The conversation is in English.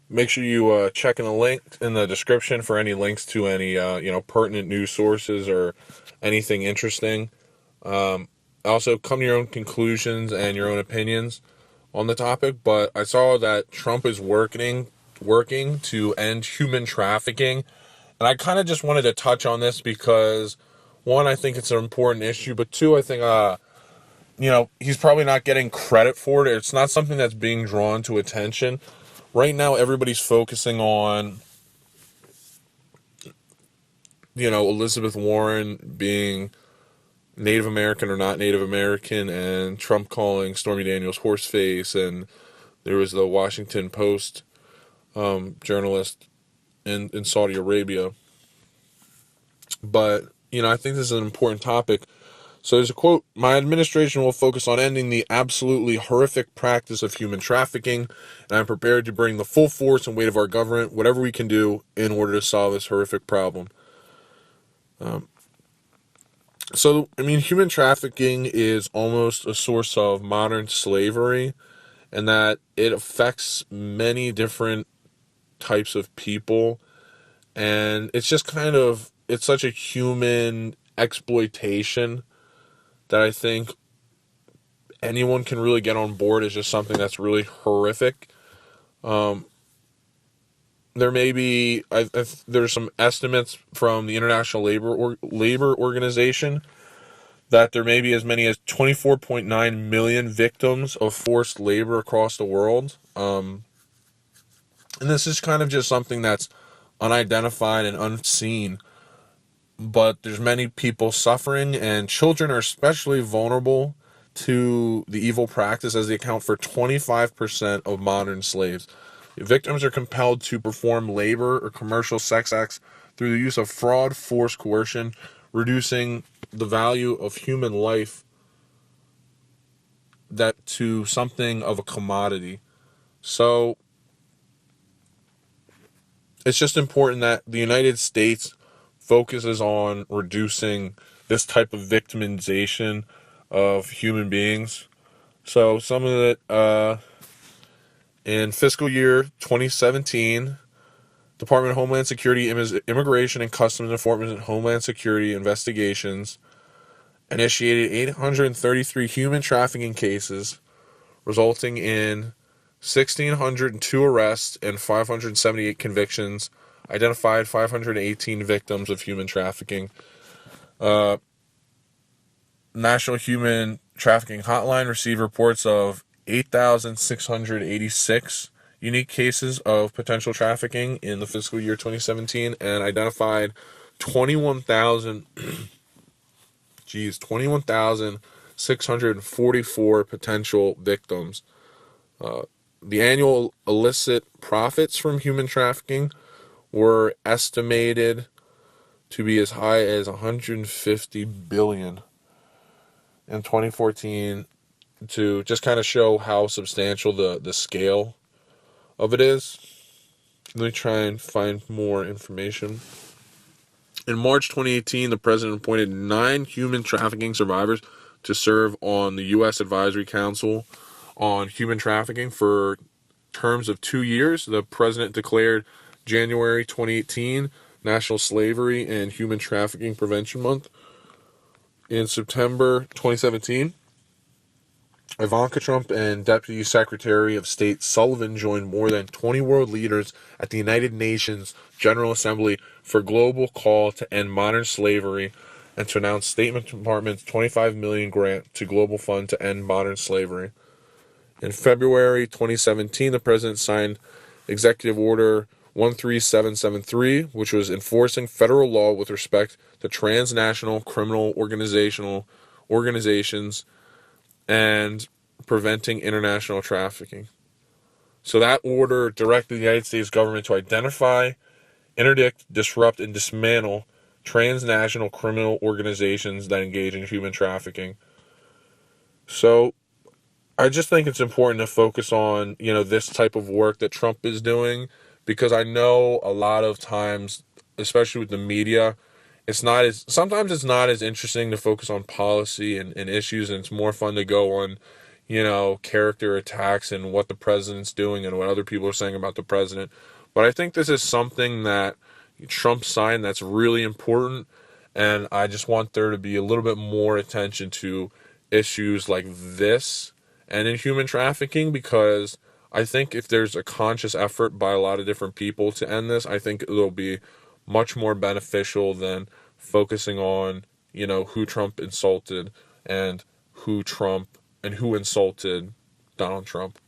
Make sure you check in the link in the description for any links to any pertinent news sources or anything interesting. Also, come to your own conclusions and your own opinions on the topic. But I saw that Trump is working to end human trafficking, and I kind of just wanted to touch on this because one, I think it's an important issue, but two, I think he's probably not getting credit for it. It's not something that's being drawn to attention. Right now, everybody's focusing on, Elizabeth Warren being Native American or not Native American, and Trump calling Stormy Daniels horseface, and there was the Washington Post journalist in Saudi Arabia. But, I think this is an important topic. So there's a quote: "My administration will focus on ending the absolutely horrific practice of human trafficking, and I'm prepared to bring the full force and weight of our government, whatever we can do, in order to solve this horrific problem." Human trafficking is almost a source of modern slavery, and that it affects many different types of people, and it's such a human exploitation that I think anyone can really get on board. Is just something that's really horrific. There may be there's some estimates from the International Labor Organization that there may be as many as 24.9 million victims of forced labor across the world. And this is kind of just something that's unidentified and unseen. But there's many people suffering, and children are especially vulnerable to the evil practice, as they account for 25% of modern slaves. Victims are compelled to perform labor or commercial sex acts through the use of fraud, force, coercion, reducing the value of human life that to something of a commodity. So it's just important that the United States focuses on reducing this type of victimization of human beings. So some of it, in fiscal year 2017, Department of Homeland Security Immigration and Customs Enforcement and Homeland Security investigations initiated 833 human trafficking cases, resulting in 1,602 arrests and 578 convictions, identified 518 victims of human trafficking. National Human Trafficking Hotline received reports of 8,686 unique cases of potential trafficking in the fiscal year 2017, and identified 21,000 21,644 potential victims. The annual illicit profits from human trafficking were estimated to be as high as 150 billion in 2014, to just kind of show how substantial the scale of it is. Let me try and find more information. In March 2018, the president appointed 9 human trafficking survivors to serve on the U.S. Advisory Council on Human Trafficking for terms of 2 years. The president declared January 2018 National Slavery and Human Trafficking Prevention Month. In September 2017, Ivanka Trump and Deputy Secretary of State Sullivan joined more than 20 world leaders at the United Nations General Assembly for a global call to end modern slavery and to announce State Department's $25 million grant to Global Fund to End Modern Slavery. In February 2017, the president signed Executive Order 13773, which was enforcing federal law with respect to transnational criminal organizations and preventing international trafficking. So that order directed the United States government to identify, interdict, disrupt, and dismantle transnational criminal organizations that engage in human trafficking. So I just think it's important to focus on, this type of work that Trump is doing, because I know a lot of times, especially with the media, sometimes it's not as interesting to focus on policy and issues, and it's more fun to go on, character attacks and what the president's doing and what other people are saying about the president. But I think this is something that Trump signed that's really important, and I just want there to be a little bit more attention to issues like this and in human trafficking, because I think if there's a conscious effort by a lot of different people to end this, I think it'll be much more beneficial than focusing on, who Trump insulted and who insulted Donald Trump.